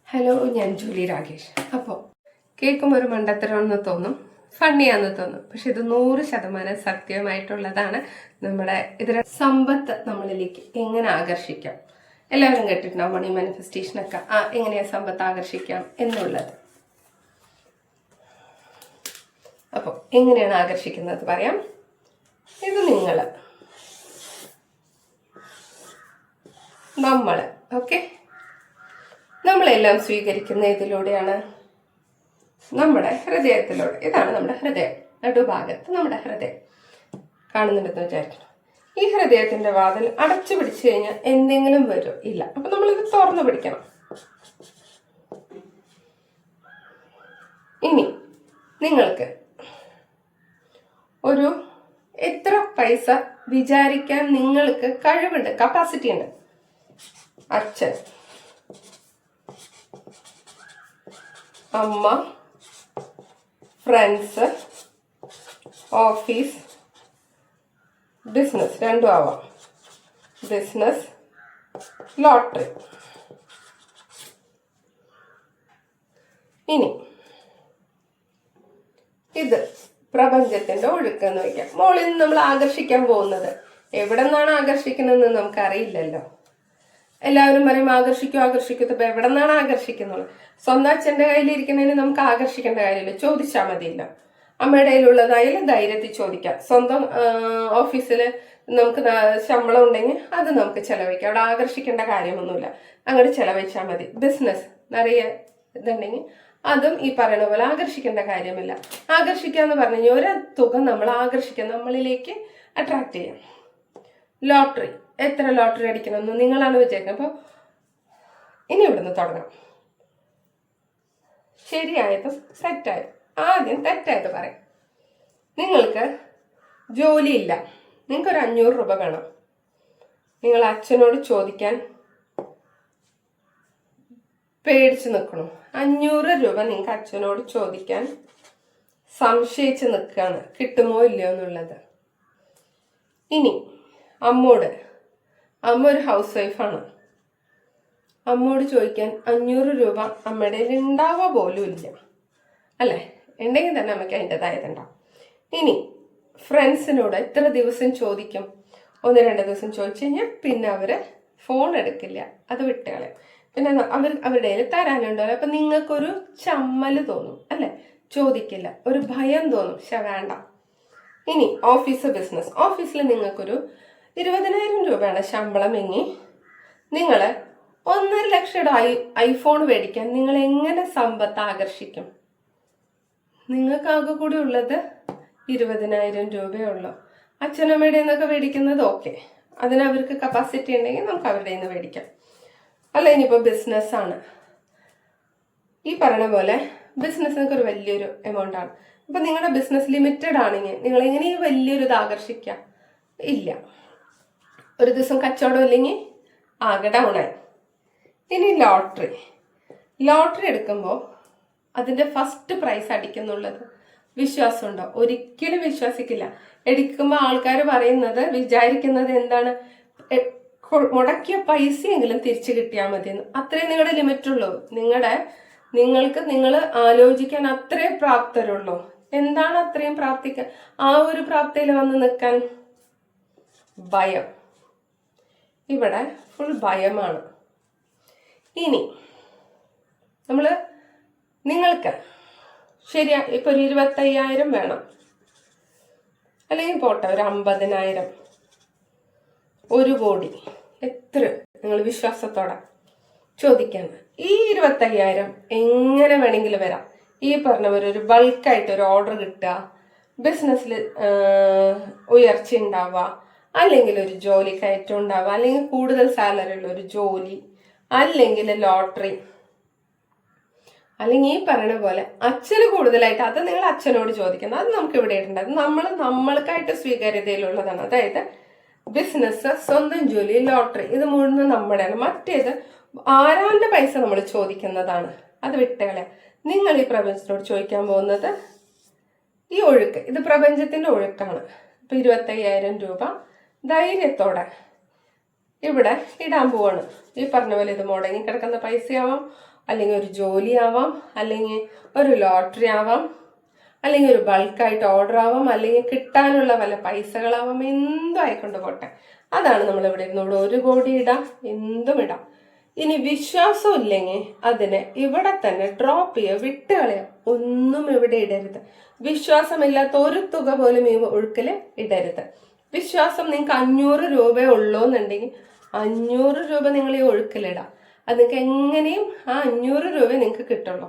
Hello, ഞാൻ Julie Rakesh. അപ്പോൾ കേൾക്കുമ്പോൾ ഒരു മണ്ടത്തരമെന്ന് തോന്നും, ഫണ്ണിയാന്ന് തോന്നും. പക്ഷെ ഇത് 100% സത്യമായിട്ടുള്ളതാണ്. നമ്മുടെ ഇതിലെ സമ്പത്ത് നമ്മളിലേക്ക് എങ്ങനെ ആകർഷിക്കാം. എല്ലാവരും കേട്ടിട്ടുണ്ടാവും മണി മാനിഫെസ്റ്റേഷനൊക്കെ. എങ്ങനെയാ സമ്പത്ത് ആകർഷിക്കാം എന്നുള്ളത്. അപ്പോൾ എങ്ങനെയാണ് ആകർഷിക്കുന്നത് പറയാം. ഇത് നമ്മൾ ഓക്കെ, നമ്മളെല്ലാം സ്വീകരിക്കുന്ന ഇതിലൂടെയാണ്, നമ്മുടെ ഹൃദയത്തിലൂടെ. ഇതാണ് നമ്മുടെ ഹൃദയം, നടുഭാഗത്ത് നമ്മുടെ ഹൃദയം കാണുന്നുണ്ടെന്ന് വിചാരിക്കണം. ഈ ഹൃദയത്തിന്റെ വാതിൽ അടച്ചു പിടിച്ചു കഴിഞ്ഞാൽ എന്തെങ്കിലും വരും? ഇല്ല. അപ്പൊ നമ്മളിത് തുറന്നു പിടിക്കണം. ഇനി നിങ്ങൾക്ക് ഒരു എത്ര പൈസ വിചാരിക്കാൻ നിങ്ങൾക്ക് കഴിവുണ്ട്, കപ്പാസിറ്റി ഉണ്ട്. അച്ഛൻ, അമ്മ, ഫ്രണ്ട്സ്, ഓഫീസ്, ബിസിനസ്, രണ്ടും ആവാം. Business, lottery. ഇനി ഇത് പ്രപഞ്ചത്തിന്റെ ഒഴുക്കെന്ന് വയ്ക്കാം. മോളിൽ നിന്ന് നമ്മൾ ആകർഷിക്കാൻ പോകുന്നത് എവിടെ നിന്നാണ് ആകർഷിക്കുന്നതെന്ന് നമുക്കറിയില്ലല്ലോ. എല്ലാവരും പറയും ആകർഷിക്കും ആകർഷിക്കും. ഇപ്പൊ എവിടെ നിന്നാണ് ആകർഷിക്കുന്നത്? സ്വന്തം അച്ഛന്റെ കയ്യിലിരിക്കുന്നതിന് നമുക്ക് ആകർഷിക്കേണ്ട കാര്യമില്ല, ചോദിച്ചാൽ മതിയില്ല. അമ്മയുടെ കയ്യിലുള്ളതായാലും ധൈര്യത്തിൽ ചോദിക്കാം. സ്വന്തം ഓഫീസിൽ നമുക്ക് ശമ്പളം ഉണ്ടെങ്കിൽ അത് നമുക്ക് ചെലവഴിക്കാം. അവിടെ ആകർഷിക്കേണ്ട കാര്യമൊന്നുമില്ല, അങ്ങോട്ട് ചെലവഴിച്ചാൽ മതി. ബിസിനസ് നിറയെ ഇതുണ്ടെങ്കിൽ അതും ഈ പറയുന്ന പോലെ ആകർഷിക്കേണ്ട കാര്യമില്ല. ആകർഷിക്കാന്ന് പറഞ്ഞു കഴിഞ്ഞാൽ ഒരു തുക നമ്മൾ ആകർഷിക്കുക, നമ്മളിലേക്ക് അട്രാക്ട് ചെയ്യാം. ലോട്ടറി, എത്ര ലോട്ടറി അടിക്കണമെന്ന് നിങ്ങളാണ് വിചാരിക്കുന്നത്. അപ്പോൾ ഇനി ഇവിടുന്ന് തുടങ്ങാം. ശരിയായതും തെറ്റായതും. ആദ്യം തെറ്റായത് പറയാം. നിങ്ങൾക്ക് ജോലിയില്ല, നിങ്ങൾക്കൊരു 500 രൂപ വേണം. നിങ്ങൾ അച്ഛനോട് ചോദിക്കാൻ പേടിച്ച് നിൽക്കണു. 500 രൂപ നിങ്ങൾക്ക് അച്ഛനോട് ചോദിക്കാൻ സംശയിച്ച് നിൽക്കുകയാണ്, കിട്ടുമോ ഇല്ലയോ എന്നുള്ളത്. ഇനി അമ്മ ഒരു ഹൗസ് വൈഫാണ്. അമ്മോട് ചോദിക്കാൻ 500 രൂപ അമ്മയുടെ കയ്യിൽ ഉണ്ടാവുക പോലും ഇല്ല, അല്ലേ? ഉണ്ടെങ്കിൽ തന്നെ അമ്മയ്ക്ക് അതിൻ്റെതായതുണ്ടാവും. ഇനി ഫ്രണ്ട്സിനോട് എത്ര ദിവസം ചോദിക്കും? 1-2 ദിവസം ചോദിച്ചു കഴിഞ്ഞാൽ പിന്നെ അവര് ഫോൺ എടുക്കില്ല, അത് വിട്ടുകളയും. പിന്നെ അവരുടെ കയ്യിൽ തരാനുണ്ടല്ലോ. അപ്പൊ നിങ്ങൾക്കൊരു ചമ്മല് തോന്നും, അല്ലെ? ചോദിക്കില്ല, ഒരു ഭയം തോന്നും, പക്ഷെ വേണ്ട. ഇനി ഓഫീസ്, ബിസിനസ്. ഓഫീസിൽ നിങ്ങൾക്കൊരു 20,000 രൂപയാണ് ശമ്പളം എങ്കിൽ നിങ്ങൾ 1.5 ലക്ഷം ഐഫോൺ മേടിക്കാൻ നിങ്ങൾ എങ്ങനെ സമ്പത്ത് ആകർഷിക്കും? നിങ്ങൾക്കാകെ കൂടി ഉള്ളത് 20,000 രൂപയേ ഉള്ളൂ. അച്ഛനമ്മയുടെ നിന്നൊക്കെ മേടിക്കുന്നത് ഓക്കെ, അതിന് അവർക്ക് കപ്പാസിറ്റി ഉണ്ടെങ്കിൽ നമുക്ക് അവരുടെ നിന്ന് മേടിക്കാം. അല്ല, ഇനിയിപ്പോൾ ബിസിനസ്സാണ്. ഈ പറയുന്ന പോലെ ബിസിനസ്സിനൊക്കെ ഒരു വലിയൊരു എമൗണ്ട് ആണ്. അപ്പം നിങ്ങളുടെ ബിസിനസ് ലിമിറ്റഡ് ആണെങ്കിൽ നിങ്ങൾ എങ്ങനെ ഈ വലിയൊരു ഇത് ആകർഷിക്കാം? ഇല്ല. ഒരു ദിവസം കച്ചവടം ഇല്ലെങ്കിൽ ആകെ ഡൗണായി. ഇനി ലോട്ടറി എടുക്കുമ്പോൾ അതിൻ്റെ ഫസ്റ്റ് പ്രൈസ് അടിക്കുന്നുള്ളത് വിശ്വാസമുണ്ടോ? ഒരിക്കലും വിശ്വസിക്കില്ല. എടുക്കുമ്പോൾ ആൾക്കാർ പറയുന്നത്, വിചാരിക്കുന്നത് എന്താണ്? മുടക്കിയ പൈസയെങ്കിലും തിരിച്ചു കിട്ടിയാൽ മതിയെന്ന്. അത്രയും നിങ്ങളുടെ ലിമിറ്റുള്ളൂ. നിങ്ങൾ ആലോചിക്കാൻ അത്രയും പ്രാപ്തരുള്ളൂ. എന്താണ് അത്രയും പ്രാപ്തിക്കാൻ? ആ ഒരു പ്രാപ്തിയിൽ വന്ന് നിൽക്കാൻ ഭയം. ഇവിടെ ഫുൾ ഭയമാണ്. ഇനി നിങ്ങൾക്ക് ശരിയാ, ഇപ്പൊ ഒരു 25,000 വേണം, അല്ലെങ്കിൽ പോട്ടെ ഒരു 50,000, 1 കോടി, എത്ര നിങ്ങൾ വിശ്വാസത്തോടെ ചോദിക്കാണ്. ഈ 25,000 എങ്ങനെ വേണമെങ്കിലും വരാം. ഈ പറഞ്ഞവര് ഒരു ബൾക്കായിട്ട് ഒരു ഓർഡർ കിട്ടുക, ബിസിനസ്സിൽ ഉയർച്ച ഉണ്ടാവുക, അല്ലെങ്കിൽ ഒരു ജോലി കയറ്റം ഉണ്ടാവുക, അല്ലെങ്കിൽ കൂടുതൽ സാലറി ഉള്ള ഒരു ജോലി, അല്ലെങ്കിൽ ലോട്ടറി, അല്ലെങ്കിൽ ഈ പറയുന്ന പോലെ അച്ഛന് കൂടുതലായിട്ട്. അത് നിങ്ങൾ അച്ഛനോട് ചോദിക്കുന്നത്, അത് നമുക്ക് ഇവിടെ ഉണ്ട്. അത് നമ്മൾക്കായിട്ട് സ്വീകാര്യതയിലുള്ളതാണ്. അതായത് ബിസിനസ്, സ്വന്തം ജോലി, ലോട്ടറി, ഇത് മുഴുവൻ നമ്മുടെയാണ്. മറ്റേത് ആരാന്റെ പൈസ നമ്മൾ ചോദിക്കുന്നതാണ്, അത് വിട്ടുകളെ. നിങ്ങൾ ഈ പ്രപഞ്ചത്തിനോട് ചോദിക്കാൻ പോകുന്നത് ഈ ഒഴുക്ക്, ഇത് പ്രപഞ്ചത്തിന്റെ ഒഴുക്കാണ്. ഇപ്പൊ 25,000 രൂപ ധൈര്യത്തോടെ ഇവിടെ ഇടാൻ പോവാണ്. ഈ പറഞ്ഞ പോലെ ഇത് മുടങ്ങി കിടക്കുന്ന പൈസയാവാം, അല്ലെങ്കിൽ ഒരു ജോലിയാവാം, അല്ലെങ്കിൽ ഒരു ലോട്ടറി ആവാം, അല്ലെങ്കിൽ ഒരു ബൾക്കായിട്ട് ഓർഡർ ആവാം, അല്ലെങ്കിൽ കിട്ടാനുള്ള വല്ല പൈസകളാവാം, എന്തും ആയിക്കൊണ്ട് പോട്ടെ. അതാണ് നമ്മൾ ഇവിടെ ഇരുന്നോട് 1 കോടി ഇടാം, എന്തും ഇടാം. ഇനി വിശ്വാസം ഇല്ലെങ്കിൽ അതിനെ ഇവിടെ തന്നെ ഡ്രോപ്പ് ചെയ്യുക, വിട്ടുകളയുക. ഒന്നും ഇവിടെ ഇടരുത്. വിശ്വാസമില്ലാത്ത ഒരു തുക പോലും ഈ ഒഴുക്കിൽ ഇടരുത്. വിശ്വാസം നിങ്ങൾക്ക് 500 രൂപ ഉള്ളൂ എന്നുണ്ടെങ്കിൽ 500 രൂപ നിങ്ങൾ ഈ ഒഴുക്കിലിടാം. അത് നിങ്ങൾക്ക് എങ്ങനെയും ആ 500 രൂപ നിങ്ങൾക്ക് കിട്ടുള്ളൂ.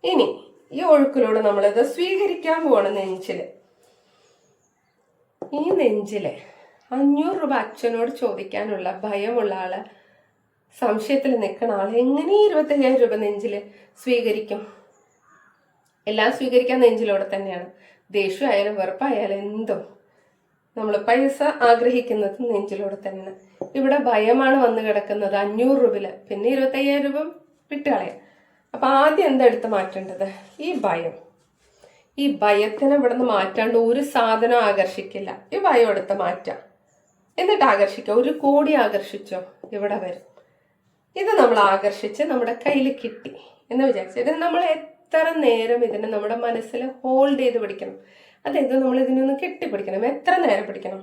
ഇനി ഈ ഒഴുക്കിലൂടെ നമ്മളിത് സ്വീകരിക്കാൻ പോവാണ് നെഞ്ചില്. ഈ നെഞ്ചില് 500 രൂപ അച്ഛനോട് ചോദിക്കാനുള്ള ഭയമുള്ള ആള്, സംശയത്തിൽ നിൽക്കുന്ന ആൾ എങ്ങനെ 25,000 രൂപ നെഞ്ചില് സ്വീകരിക്കും? എല്ലാം സ്വീകരിക്കാൻ നെഞ്ചിലൂടെ തന്നെയാണ്. ദേഷ്യമായാലും വെറുപ്പായാലും എന്തും നമ്മൾ പൈസ ആഗ്രഹിക്കുന്നത് നെഞ്ചിലൂടെ തന്നെ. ഇവിടെ ഭയമാണ് വന്ന് കിടക്കുന്നത് 500 രൂപയില്, പിന്നെ 25,000 രൂപ വിട്ടുകളയാം. അപ്പൊ ആദ്യം എന്താ എടുത്ത് മാറ്റേണ്ടത്? ഈ ഭയം. ഈ ഭയത്തിനെ ഇവിടെ നിന്ന് മാറ്റാണ്ട് ഒരു സാധനം ആകർഷിക്കില്ല. ഈ ഭയം എടുത്ത് മാറ്റാം, എന്നിട്ട് ആകർഷിക്കുക. 1 കോടി ആകർഷിച്ചോ, ഇവിടെ വരും. ഇത് നമ്മൾ ആകർഷിച്ച് നമ്മുടെ കയ്യിൽ കിട്ടി എന്ന് വിചാരിച്ചു. ഇത് നമ്മൾ എത്ര നേരം ഇതിനെ നമ്മുടെ മനസ്സിൽ ഹോൾഡ് ചെയ്ത് പിടിക്കണം. അതായത് നമ്മൾ ഇതിനൊന്ന് കെട്ടിപ്പിടിക്കണം. എത്ര നേരം പിടിക്കണം?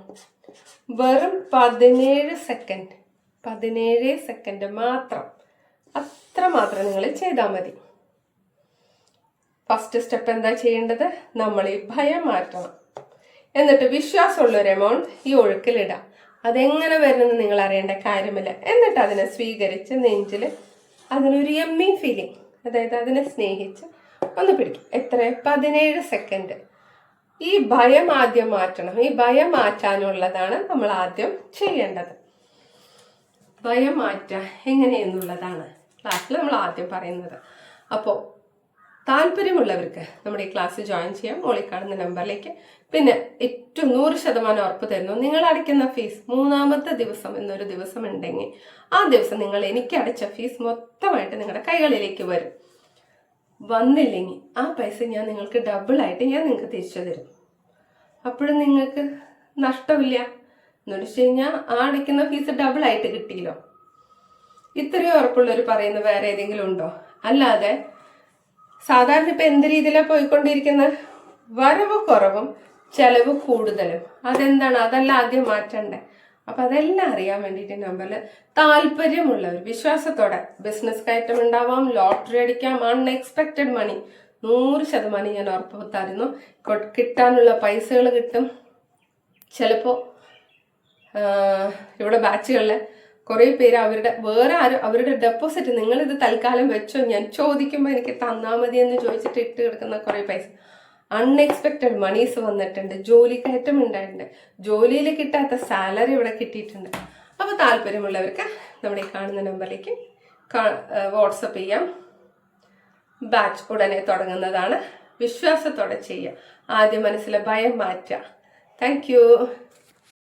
വെറും 17 സെക്കൻഡ്. 17 സെക്കൻഡ് മാത്രം. അത്ര മാത്രം നിങ്ങൾ ചെയ്താൽ മതി. ഫസ്റ്റ് സ്റ്റെപ്പ് എന്താ ചെയ്യേണ്ടത്? നമ്മൾ ഈ ഭയം മാറ്റണം. എന്നിട്ട് വിശ്വാസമുള്ള ഒരു എമൗണ്ട് ഈ ഒഴുക്കിലിടാം. അതെങ്ങനെ വരുന്നെന്ന് നിങ്ങൾ അറിയേണ്ട കാര്യമില്ല. എന്നിട്ട് അതിനെ സ്വീകരിച്ച് നെഞ്ചിൽ അതിനൊരു യമ്മി ഫീലിംഗ്, അതായത് അതിനെ സ്നേഹിച്ച് ഒന്ന് പിടിക്കും. എത്ര? 17 സെക്കൻഡ്. ഈ ഭയം ആദ്യം മാറ്റണം. ഈ ഭയം മാറ്റാനുള്ളതാണ് നമ്മൾ ആദ്യം ചെയ്യേണ്ടത്. ഭയം മാറ്റുക എങ്ങനെയെന്നുള്ളതാണ് ക്ലാസ്സിൽ നമ്മൾ ആദ്യം പറയുന്നത്. അപ്പോൾ താല്പര്യമുള്ളവർക്ക് നമ്മുടെ ഈ ക്ലാസ് ജോയിൻ ചെയ്യാം, മോളിൽ കാണുന്ന നമ്പറിലേക്ക്. പിന്നെ ഏറ്റവും 100% ഉറപ്പ് തരുന്നു, നിങ്ങൾ അടയ്ക്കുന്ന ഫീസ് 3-ാമത്തെ ദിവസം എന്നൊരു ദിവസം ഉണ്ടെങ്കിൽ ആ ദിവസം നിങ്ങൾ എനിക്ക് അടച്ച ഫീസ് മൊത്തമായിട്ട് നിങ്ങളുടെ കൈകളിലേക്ക് വരും. വന്നില്ലെങ്കിൽ ആ പൈസ ഞാൻ നിങ്ങൾക്ക് ഡബിളായിട്ട് ഞാൻ നിങ്ങൾക്ക് തിരിച്ചു തരും. അപ്പോഴും നിങ്ങൾക്ക് നഷ്ടമില്ല. എന്ന് വെച്ച് കഴിഞ്ഞാൽ ആ അടയ്ക്കുന്ന ഫീസ് ഡബിളായിട്ട് കിട്ടിയല്ലോ. ഇത്രയും ഉറപ്പുള്ളവർ പറയുന്ന വേറെ ഏതെങ്കിലും ഉണ്ടോ? അല്ലാതെ സാധാരണ ഇപ്പം എന്ത് രീതിയിലാണ് പോയിക്കൊണ്ടിരിക്കുന്നത്? വരവ് കുറവും ചെലവ് കൂടുതലും. അതെന്താണ്? അതല്ല ആദ്യം മാറ്റണ്ടേ. അപ്പം അതെല്ലാം അറിയാൻ വേണ്ടിയിട്ട് നമ്പറിൽ താല്പര്യമുള്ളവർ വിശ്വാസത്തോടെ ബിസിനസ് കയറ്റം ഉണ്ടാവാം, ലോട്ടറി അടിക്കാം, അൺഎക്സ്പെക്റ്റഡ് മണി 100% ഞാൻ ഉറപ്പ് തരുന്നു. കിട്ടാനുള്ള പൈസകൾ കിട്ടും. ചിലപ്പോൾ ഇവിടെ ബാച്ചുകളിൽ കുറേ പേര് അവരുടെ ഡെപ്പോസിറ്റ് നിങ്ങളിത് തൽക്കാലം വെച്ചോ, ഞാൻ ചോദിക്കുമ്പോൾ എനിക്ക് തന്നാൽ മതി എന്ന് ചോദിച്ചിട്ട് ഇട്ട് കിടക്കുന്ന കുറേ പൈസ, അൺഎക്സ്പെക്റ്റഡ് മണീസ് വന്നിട്ടുണ്ട്. ജോലി കയറ്റം ഉണ്ടായിട്ടുണ്ട്. ജോലിയിൽ കിട്ടാത്ത സാലറി ഇവിടെ കിട്ടിയിട്ടുണ്ട്. അപ്പോൾ താല്പര്യമുള്ളവർക്ക് നമ്മുടെ ഈ കാണുന്ന നമ്പറിലേക്ക് വാട്സപ്പ് ചെയ്യാം. ബാച്ച് ഉടനെ തുടങ്ങുന്നതാണ്. വിശ്വാസത്തോടെ ചെയ്യുക. ആദ്യം മനസ്സിലെ ഭയം മാറ്റുക. താങ്ക്